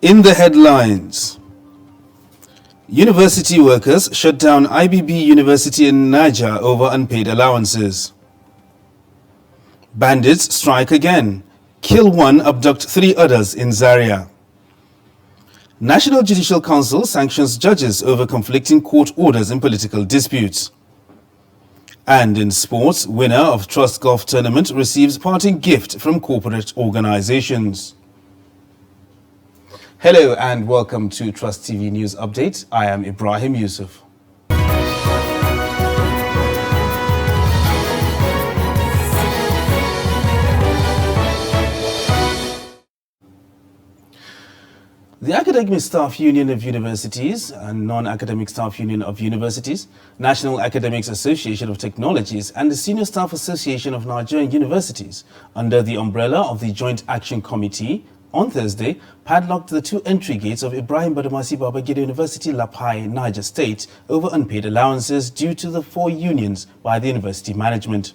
In the headlines, university workers shut down IBB University in Niger over unpaid allowances. Bandits strike again, kill one, abduct 3 others in Zaria. National Judicial Council sanctions judges over conflicting court orders in political disputes. And in sports, winner of Trust Golf Tournament receives parting gift from corporate organizations. Hello and welcome to Trust TV News Update. I am Ibrahim Yusuf. The Academic Staff Union of Universities and Non-Academic Staff Union of Universities, National Academics Association of Technologies and the Senior Staff Association of Nigerian Universities, under the umbrella of the Joint Action Committee, on Thursday, padlocked the 2 entry gates of Ibrahim Badamasi Babangida University, Lapai, Niger State, over unpaid allowances due to the 4 unions by the university management.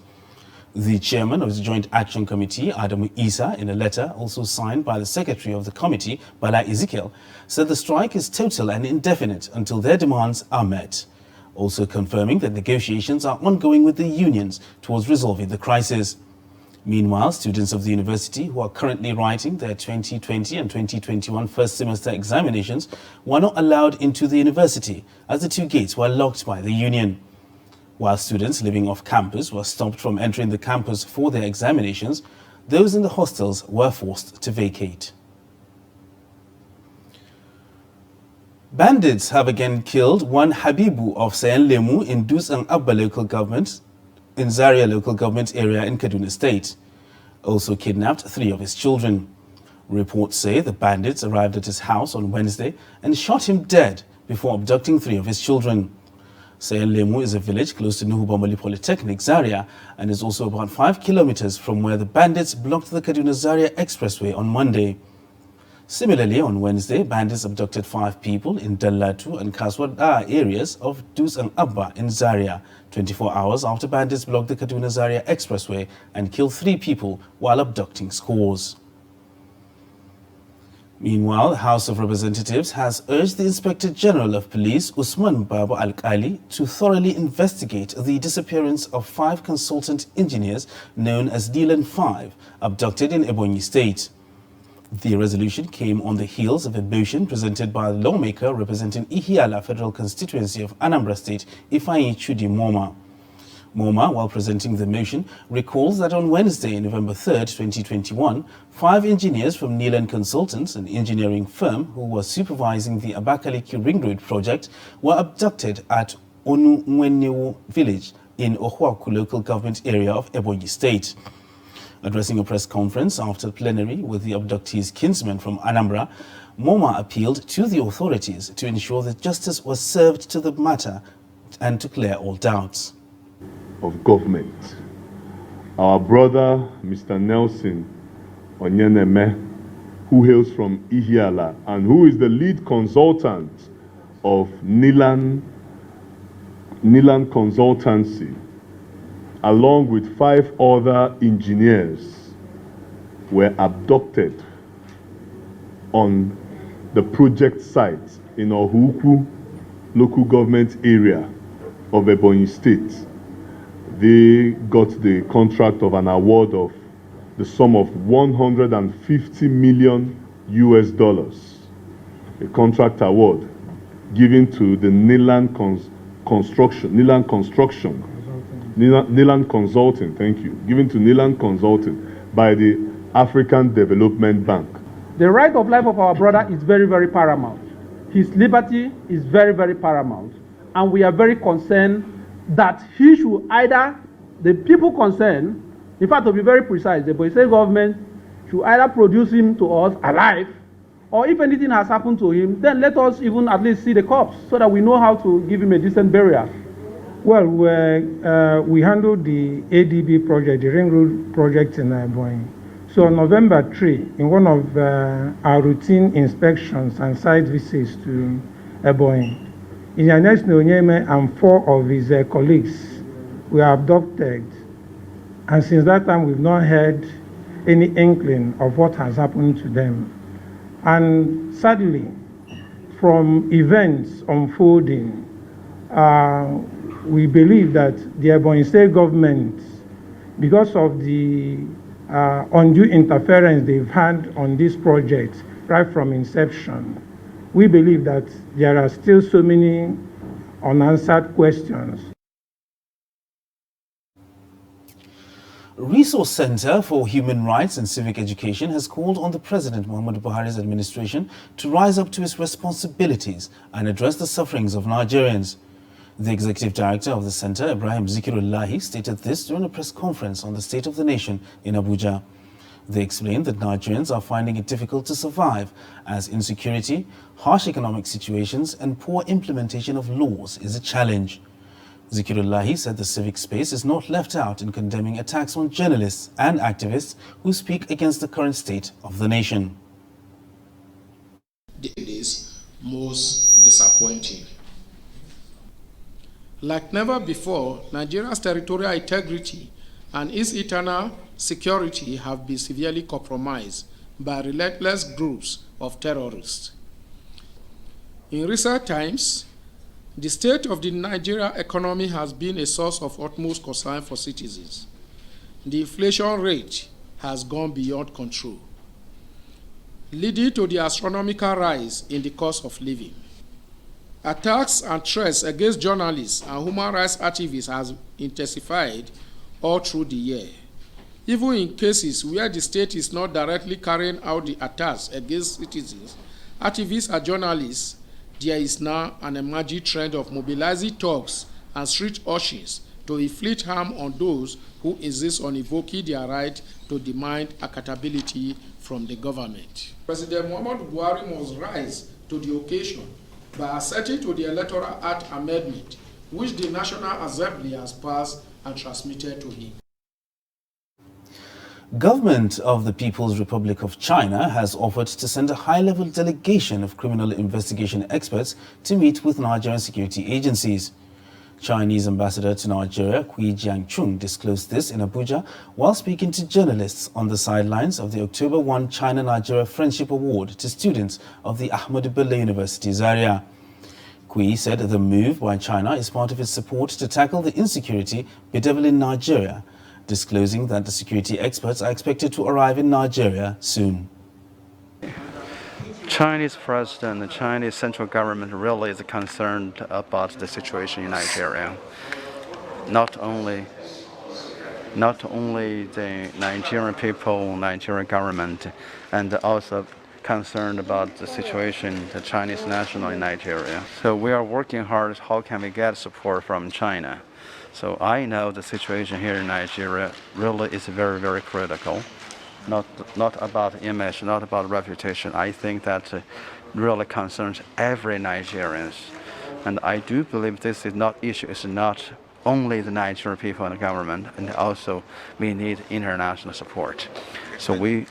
The chairman of the Joint Action Committee, Adamu Isa, in a letter also signed by the secretary of the committee, Bala Ezekiel, said the strike is total and indefinite until their demands are met, also confirming that negotiations are ongoing with the unions towards resolving the crisis. Meanwhile, students of the university who are currently writing their 2020 and 2021 first semester examinations were not allowed into the university as the 2 gates were locked by the union. While students living off campus were stopped from entering the campus for their examinations, those in the hostels were forced to vacate. Bandits have again killed one Habibu of Sayan Lemu in Dus and Abba local government, in Zaria local government area in Kaduna State. Also kidnapped 3 of his children. Reports say the bandits arrived at his house on Wednesday and shot him dead before abducting 3 of his children. Sayan Lemu is a village close to Nuhu Bamali Polytechnic, Zaria, and is also about 5 kilometers from where the bandits blocked the Kaduna-Zaria Expressway on Monday. Similarly, on Wednesday, bandits abducted 5 people in Dallatu and Kaswada areas of Dus and Abba in Zaria, 24 hours after bandits blocked the Kaduna-Zaria Expressway and killed 3 people while abducting scores. Meanwhile, the House of Representatives has urged the Inspector General of Police, Usman Baba Al-Kali, to thoroughly investigate the disappearance of 5 consultant engineers known as Nilan 5, abducted in Ebonyi State. The resolution came on the heels of a motion presented by a lawmaker representing Ihiala Federal Constituency of Anambra State, Ifeanyi Chudi Moma. Moma, while presenting the motion, recalls that on Wednesday, November 3, 2021, 5 engineers from Nilan Consultants, an engineering firm who was supervising the Abakaliki Ring Road project, were abducted at Onu village in Ohuaku local government area of Ebonyi State. Addressing a press conference after plenary with the abductees' kinsmen from Anambra, Moma appealed to the authorities to ensure that justice was served to the matter and to clear all doubts. Of government. Our brother, Mr. Nelson Onyeneme, who hails from Ihiala and who is the lead consultant of Nilan Consultancy, along with 5 other engineers, were abducted on the project site in Ohuku local government area of Ebonyi State. They got the contract of an award of the sum of $150 million, a contract award given to the Nilan Consulting, thank you, given to Nilan Consulting by the African Development Bank. The right of life of our brother is very, very paramount. His liberty is very, very paramount. And we are very concerned that he should either, the people concerned, in fact, to be very precise, the Ebonyi State government should either produce him to us alive, or if anything has happened to him, then let us even at least see the corpse so that we know how to give him a decent burial. Well, we handled the ADB project, the Ring Road project in Ebonyi. So on November 3, in one of our routine inspections and site visits to Ebonyi, Engineer Onyeme and 4 of his colleagues were abducted. And since that time, we've not heard any inkling of what has happened to them. And sadly, from events unfolding, we believe that the Ebonyi State government, because of the undue interference they've had on this project right from inception, we believe that there are still so many unanswered questions. Resource Center for Human Rights and Civic Education has called on the President Muhammadu Buhari's administration to rise up to its responsibilities and address the sufferings of Nigerians. The executive director of the center, Ibrahim Zikirullahi, stated this during a press conference on the State of the Nation in Abuja. They explained that Nigerians are finding it difficult to survive as insecurity, harsh economic situations and poor implementation of laws is a challenge. Zikirullahi said the civic space is not left out in condemning attacks on journalists and activists who speak against the current state of the nation. It is most disappointing. Like never before, Nigeria's territorial integrity and its internal security have been severely compromised by relentless groups of terrorists. In recent times, the state of the Nigerian economy has been a source of utmost concern for citizens. The inflation rate has gone beyond control, leading to the astronomical rise in the cost of living. Attacks and threats against journalists and human rights activists have intensified all through the year. Even in cases where the state is not directly carrying out the attacks against citizens, activists and journalists, there is now an emerging trend of mobilizing thugs and street urchins to inflict harm on those who insist on invoking their right to demand accountability from the government. President Muhammadu Buhari must rise to the occasion by assenting to the Electoral Act amendment, which the National Assembly has passed and transmitted to him. Government of the People's Republic of China has offered to send a high-level delegation of criminal investigation experts to meet with Nigerian security agencies. Chinese ambassador to Nigeria, Kui Jiangchun, disclosed this in Abuja while speaking to journalists on the sidelines of the October 1 China-Nigeria Friendship Award to students of the Ahmadu Bello University Zaria. Kui said the move by China is part of its support to tackle the insecurity bedeviling Nigeria, disclosing that the security experts are expected to arrive in Nigeria soon. Chinese president, the Chinese central government really is concerned about the situation in Nigeria. Not only the Nigerian people, Nigerian government, and also concerned about the situation, the Chinese national in Nigeria. So we are working hard, how can we get support from China? So I know the situation here in Nigeria really is very, very critical. Not about image, not about reputation. I think that really concerns every Nigerian. And I do believe this is not issue, it's not only the Nigerian people and the government, and also we need international support. So we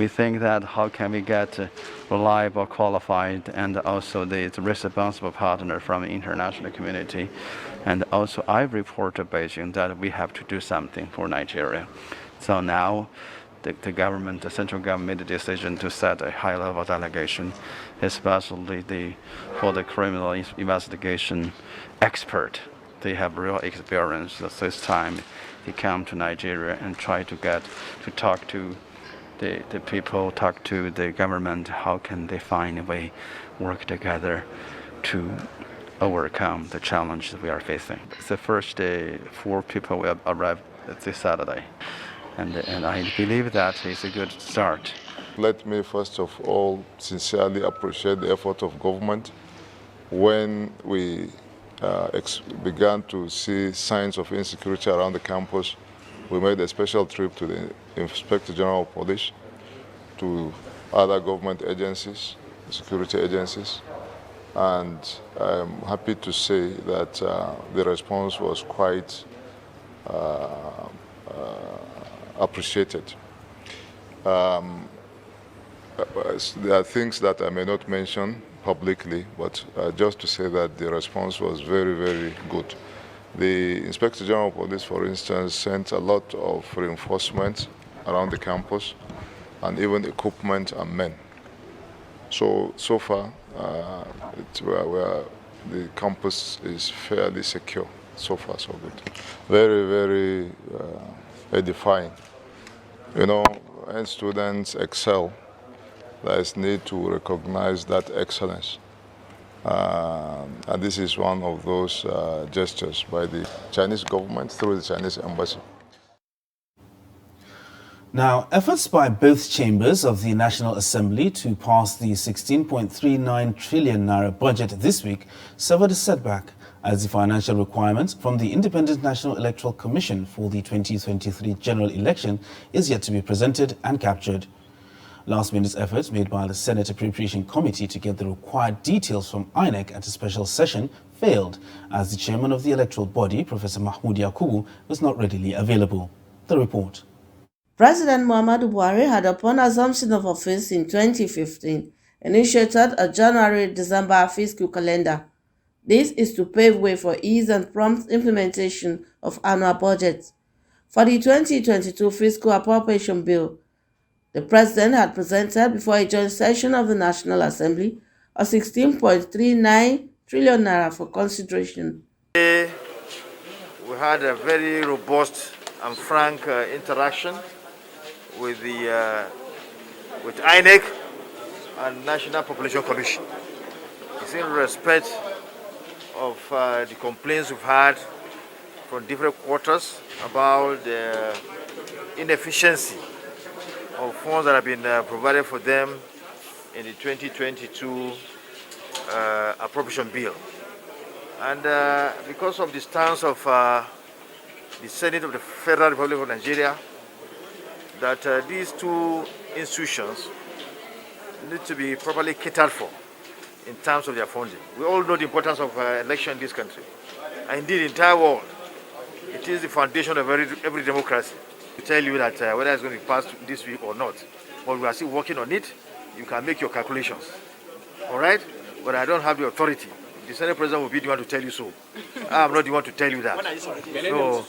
think that how can we get reliable, qualified, and also the responsible partner from the international community. And also I report to Beijing that we have to do something for Nigeria. So now the government, the central government made a decision to set a high-level delegation, especially for the criminal investigation expert. They have real experience. This time they come to Nigeria and try to talk to the people, talk to the government, how can they find a way, work together to overcome the challenge that we are facing. It's the first day 4 people will arrive this Saturday, and I believe that is a good start. Let me first of all sincerely appreciate the effort of government. When we began to see signs of insecurity around the campus, we made a special trip to the Inspector General of Police, to other government agencies, security agencies, and I'm happy to say that the response was quite appreciated. There are things that I may not mention publicly, but just to say that the response was very, very good. The Inspector General of Police, for instance, sent a lot of reinforcement around the campus and even equipment and men. So far, the campus is fairly secure. So far, so good. Very, very edifying. You know, when students excel, there is need to recognize that excellence. And this is one of those gestures by the Chinese government through the Chinese embassy. Now, efforts by both chambers of the National Assembly to pass the 16.39 trillion naira budget this week suffered a setback as the financial requirements from the Independent National Electoral Commission for the 2023 general election is yet to be presented and captured. Last-minute efforts made by the Senate Appropriation Committee to get the required details from INEC at a special session failed as the chairman of the electoral body, Professor Mahmoud Yakubu, was not readily available. The report. President Muhammadu Buhari had, upon assumption of office in 2015, initiated a January-December fiscal calendar. This is to pave way for ease and prompt implementation of annual budgets. For the 2022 Fiscal Appropriation Bill, the President had presented before a joint session of the National Assembly a 16.39 trillion naira for consideration. We had a very robust and frank interaction with INEC and National Population Commission. It's in respect of the complaints we've had from different quarters about the inefficiency of funds that have been provided for them in the 2022 appropriation bill. And because of the stance of the Senate of the Federal Republic of Nigeria, that these two institutions need to be properly catered for in terms of their funding. We all know the importance of election in this country, and indeed the entire world. It is the foundation of every democracy. To tell you that whether it's going to be passed this week or not, but we are still working on it. You can make your calculations, all right? But I don't have the authority. The Senate President will be the one to tell you so. I'm not the one to tell you that. So,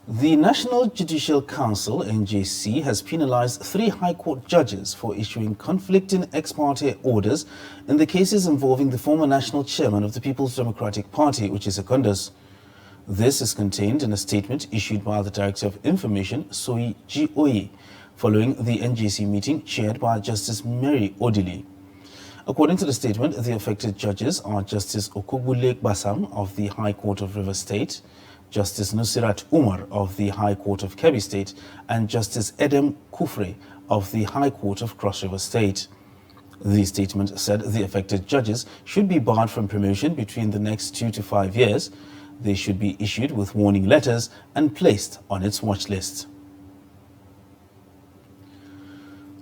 the National Judicial Council, NJC, has penalized 3 High Court judges for issuing conflicting ex parte orders in the cases involving the former national chairman of the People's Democratic Party, Uche Secondus. This is contained in a statement issued by the Director of Information, Soyi G. following the NJC meeting chaired by Justice Mary Odili. According to the statement, the affected judges are Justice Okogule Basam of the High Court of Rivers State, Justice Nusirat Umar of the High Court of Kebbi State, and Justice Edem Kufre of the High Court of Cross River State. The statement said the affected judges should be barred from promotion between the next 2 to 5 years. They should be issued with warning letters and placed on its watch list.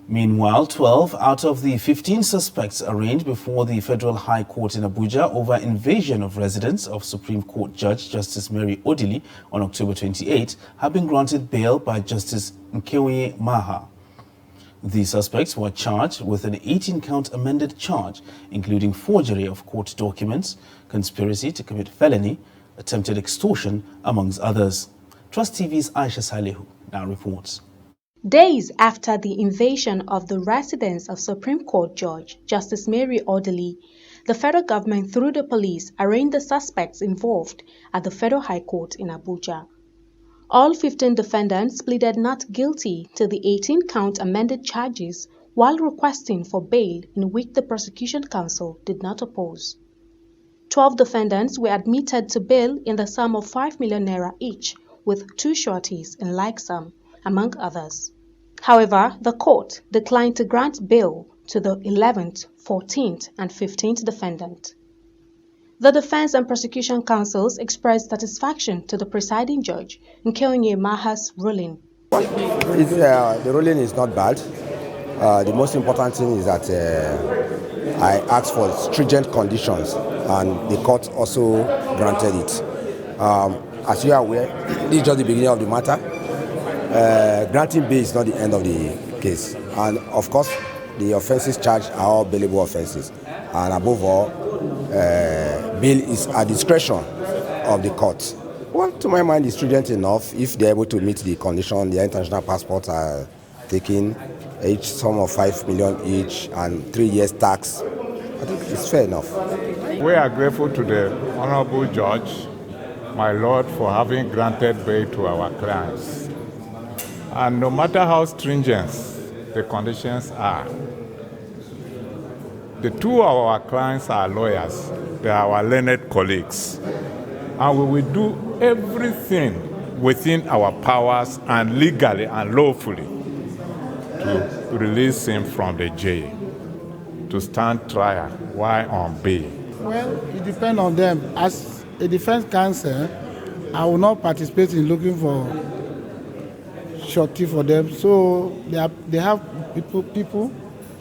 Meanwhile, 12 out of the 15 suspects arraigned before the Federal High Court in Abuja over invasion of residence of Supreme Court Judge Justice Mary Odili on October 28 have been granted bail by Justice Nkeonye Maha. The suspects were charged with an 18-count amended charge, including forgery of court documents, conspiracy to commit felony, attempted extortion, amongst others. Trust TV's Aisha Salihu now reports. Days after the invasion of the residence of Supreme Court Judge Justice Mary Odili, the federal government, through the police, arraigned the suspects involved at the Federal High Court in Abuja. All 15 defendants pleaded not guilty to the 18-count amended charges while requesting for bail, in which the prosecution counsel did not oppose. 12 defendants were admitted to bail in the sum of 5 million naira each, with 2 sureties in like sum, among others. However, the court declined to grant bail to the 11th, 14th, and 15th defendant. The defense and prosecution counsels expressed satisfaction to the presiding judge, Nkeonye Maha's ruling. The ruling is not bad. The most important thing is that I asked for stringent conditions, and the court also granted it. As you are aware, this is just the beginning of the matter. Granting bail is not the end of the case, and of course the offences charged are all bailable offences, and above all, bail is at discretion of the court. Well, to my mind, it's stringent enough if they're able to meet the condition. Their international passports are taking each sum of 5 million each and 3 years tax. I think it's fair enough. We are grateful to the Honorable Judge, my Lord, for having granted bail to our clients. And no matter how stringent the conditions are, the two of our clients are lawyers. They are our learned colleagues. And we will do everything within our powers and legally and lawfully to release him from the jail, to stand trial while on bail. Well, it depends on them. As a defense counsel, I will not participate in looking for shorty for them. So they have people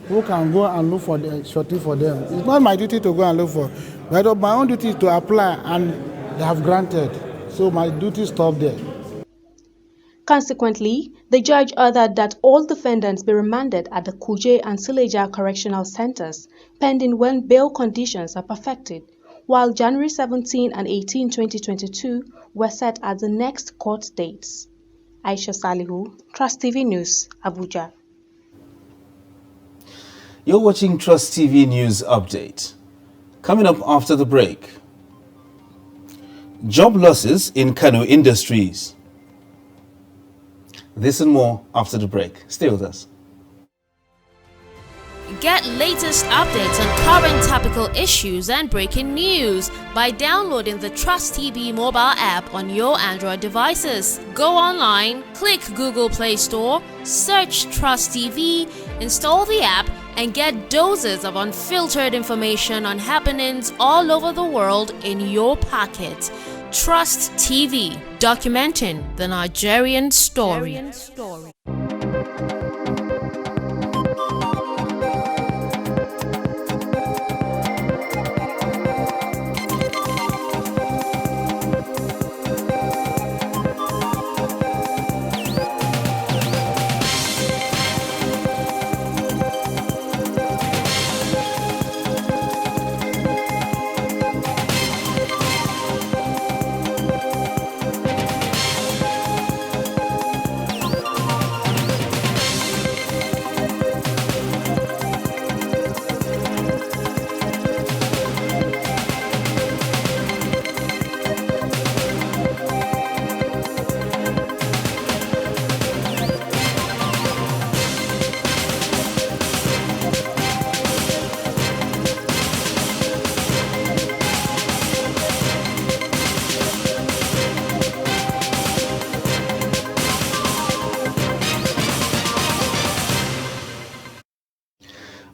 who can go and look for the shorty for them. It's not my duty to go and look for, but my own duty is to apply, and they have granted. So my duty stops there. Consequently, the judge ordered that all defendants be remanded at the Kuje and Sileja correctional centers, pending when bail conditions are perfected, while January 17 and 18, 2022 were set as the next court dates. Aisha Salihu, Trust TV News, Abuja. You're watching Trust TV News Update. Coming up after the break. Job losses in Kano Industries. This and more after the break. Stay with us. Get latest updates on current topical issues and breaking news by downloading the Trust TV mobile app on your Android devices. Go online, click Google Play Store, search Trust TV, install the app, and get doses of unfiltered information on happenings all over the world in your pocket. Trust TV, documenting the Nigerian story.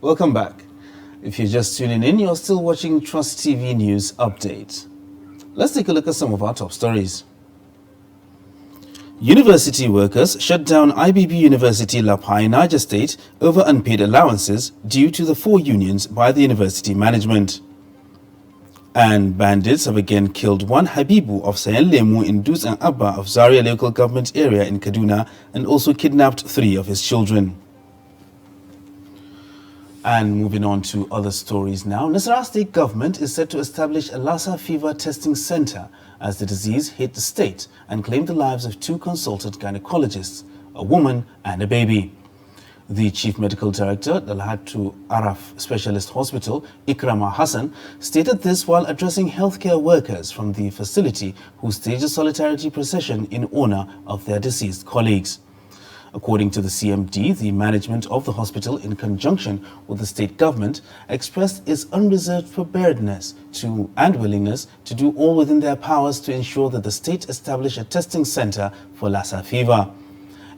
Welcome back. If you're just tuning in, you're still watching Trust TV News Update. Let's take a look at some of our top stories. University workers shut down IBB University Lapai, Niger State over unpaid allowances due to the 4 unions by the university management. And bandits have again killed one Habibu of Sayan Lemu in Duz and Abba of Zaria local government area in Kaduna and also kidnapped 3 of his children. And moving on to other stories now, Nasarawa State government is set to establish a Lassa fever testing center as the disease hit the state and claimed the lives of 2 consultant gynecologists, a woman and a baby. The Chief Medical Director, the Lahatu Araf Specialist Hospital, Ikrama Hassan, stated this while addressing healthcare workers from the facility who staged a solidarity procession in honor of their deceased colleagues. According to the CMD, the management of the hospital, in conjunction with the state government, expressed its unreserved preparedness and willingness to do all within their powers to ensure that the state establish a testing center for Lassa fever.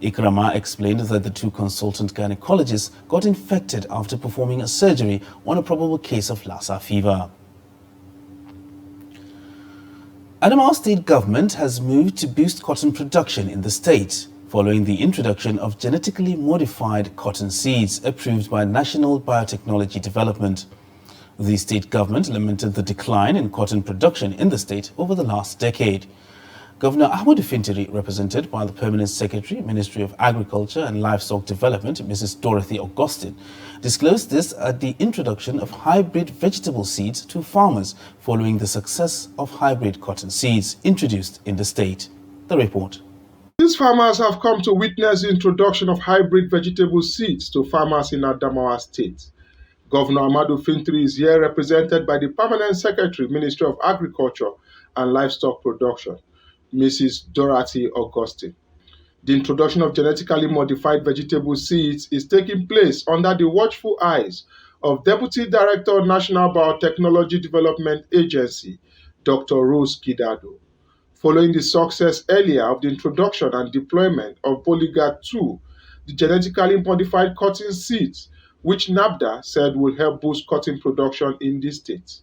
Ikrama explained that the 2 consultant gynecologists got infected after performing a surgery on a probable case of Lassa fever. Adamawa State government has moved to boost cotton production in the state, following the introduction of genetically modified cotton seeds approved by National Biotechnology Development. The state government lamented the decline in cotton production in the state over the last decade. Governor Ahmadu Fintiri, represented by the Permanent Secretary, Ministry of Agriculture and Livestock Development, Mrs. Dorothy Augustine, disclosed this at the introduction of hybrid vegetable seeds to farmers following the success of hybrid cotton seeds introduced in the state. The report. These farmers have come to witness the introduction of hybrid vegetable seeds to farmers in Adamawa State. Governor Ahmadu Fintiri is here represented by the Permanent Secretary, Ministry of Agriculture and Livestock Production, Mrs. Dorothy Augustine. The introduction of genetically modified vegetable seeds is taking place under the watchful eyes of Deputy Director of National Biotechnology Development Agency, Dr. Rose Gidado. Following the success earlier of the introduction and deployment of Polygat 2, the genetically modified cotton seeds, which NAFDA said will help boost cotton production in the state.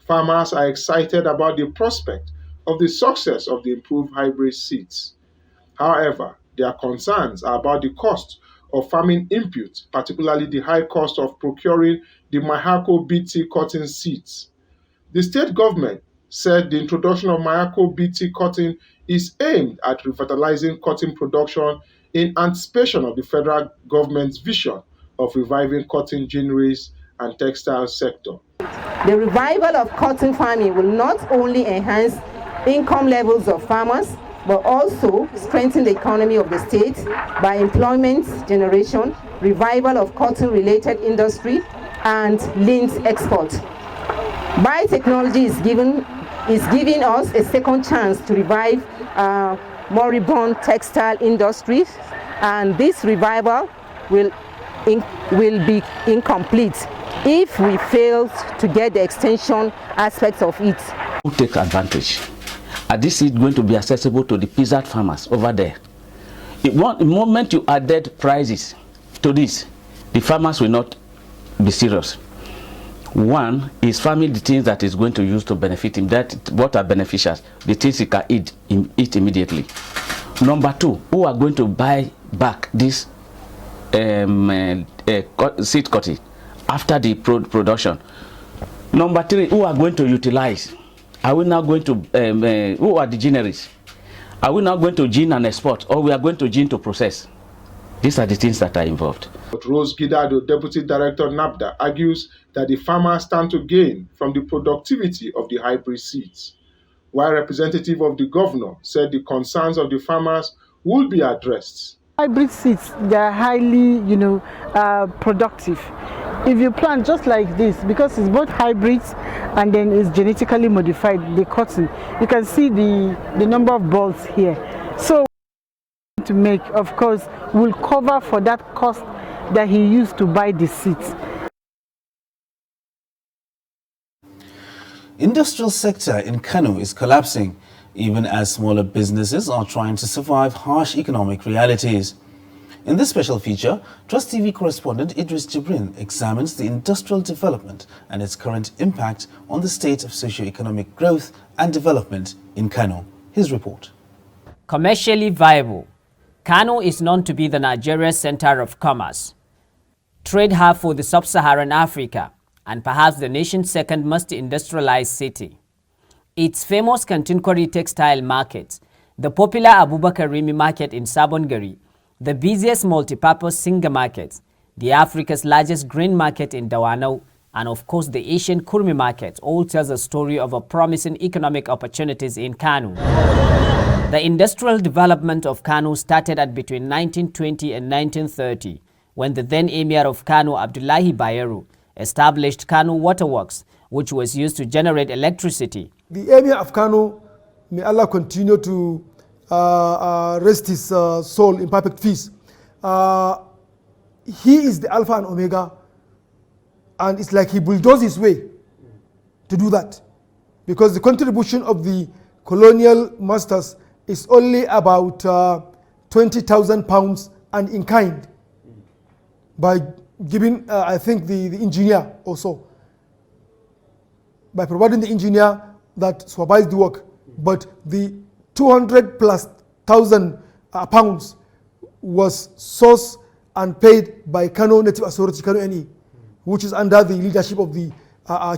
Farmers are excited about the prospect of the success of the improved hybrid seeds. However, their concerns are about the cost of farming inputs, particularly the high cost of procuring the Mayako BT cotton seeds. The state government said the introduction of Mayako BT cotton is aimed at revitalizing cotton production in anticipation of the federal government's vision of reviving cotton ginneries and textile sector. The revival of cotton farming will not only enhance income levels of farmers, but also strengthen the economy of the state by employment generation, revival of cotton-related industry, and lint export. Biotechnology is giving us a second chance to revive moribund textile industries, and this revival will be incomplete if we fail to get the extension aspects of it. Who take advantage? And this is going to be accessible to the peasant farmers over there. The moment you added prices to this, the farmers will not be serious. One is farming the things that is going to use to benefit him, that what are beneficial, the things he can eat immediately. Number two, who are going to buy back this seed cotton after the production. Number three, who are going to utilize? Are we now going to, who are the ginneries? Are we now going to gin and export, or we are going to gin to process? These are the things that are involved. But Rose Gidado, Deputy Director NAFDA, argues that the farmers stand to gain from the productivity of the hybrid seeds, while representative of the governor said the concerns of the farmers will be addressed. Hybrid seeds, they are highly, productive. If you plant just like this, because it's both hybrids and then it's genetically modified, the cotton, you can see the number of balls here. So to make, of course, will cover for that cost that he used to buy the seeds. Industrial sector in Kano is collapsing, even as smaller businesses are trying to survive harsh economic realities. In this special feature, Trust TV correspondent Idris Jibrin examines the industrial development and its current impact on the state of socio-economic growth and development in Kano. His report. Commercially viable, Kano is known to be the Nigeria center of commerce, trade hub for the sub-Saharan Africa, and perhaps the nation's second most industrialized city. Its famous Kantunkwari textile market, the popular Abubakar Rimi market in Sabongari, the busiest multi-purpose Singa market, the Africa's largest grain market in Dawanau, and of course the Asian Kurmi market all tells a story of a promising economic opportunities in Kano. The industrial development of Kano started at between 1920 and 1930, when the then Emir of Kano, Abdullahi Bayero, established Kano Waterworks, which was used to generate electricity. The Emir of Kano, may Allah continue to rest his soul in perfect peace. He is the Alpha and Omega, and it's like he bulldozed his way to do that, because the contribution of the colonial masters is only about 20,000 pounds and in kind, by giving, I think, the engineer also, by providing the engineer that supervised the work. But the 200,000+ pounds was sourced and paid by Kano Native Authority, Kano NE, which is under the leadership of the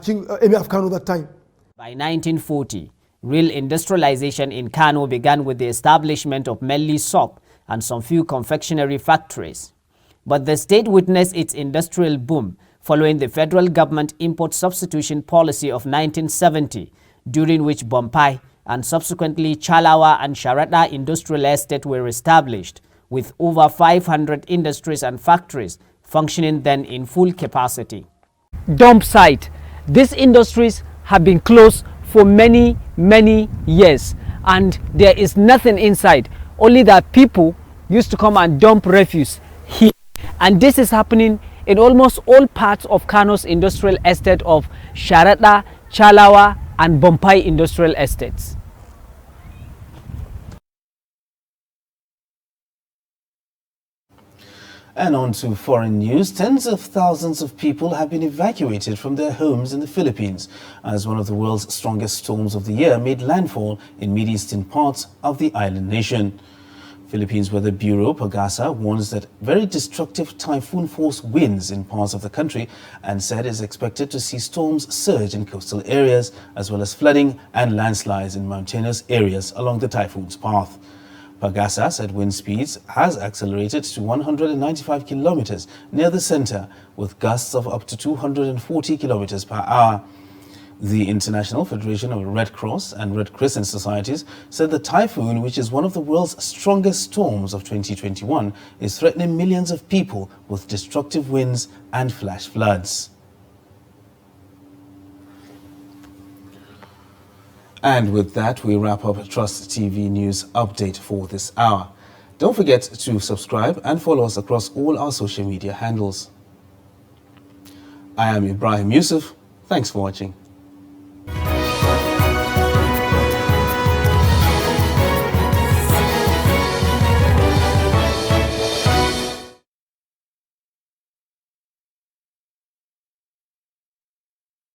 King Emir of Kano that time. By 1940, real industrialization in Kano began with the establishment of Melli soap and some few confectionery factories. But the state witnessed its industrial boom following the federal government import substitution policy of 1970, during which Bompai, and subsequently Chalawa and Sharada Industrial Estate were established, with over 500 industries and factories functioning then in full capacity. Dump site. These industries have been closed for many years, and there is nothing inside, only that people used to come and dump refuse here. And this is happening in almost all parts of Kano's industrial estate of Sharada, Chalawa and Bompai industrial estates. And on to foreign news. Tens of thousands of people have been evacuated from their homes in the Philippines as one of the world's strongest storms of the year made landfall in mid-eastern parts of the island nation. Philippines Weather Bureau, PAGASA, warns that very destructive typhoon-force winds in parts of the country and said is expected to see storms surge in coastal areas as well as flooding and landslides in mountainous areas along the typhoon's path. PAGASA said wind speeds has accelerated to 195 kilometers near the center, with gusts of up to 240 kilometers per hour. The International Federation of Red Cross and Red Crescent Societies said the typhoon, which is one of the world's strongest storms of 2021, is threatening millions of people with destructive winds and flash floods. And with that, we wrap up Trust TV News Update for this hour. Don't forget to subscribe and follow us across all our social media handles. I am Ibrahim Yusuf. Thanks for watching.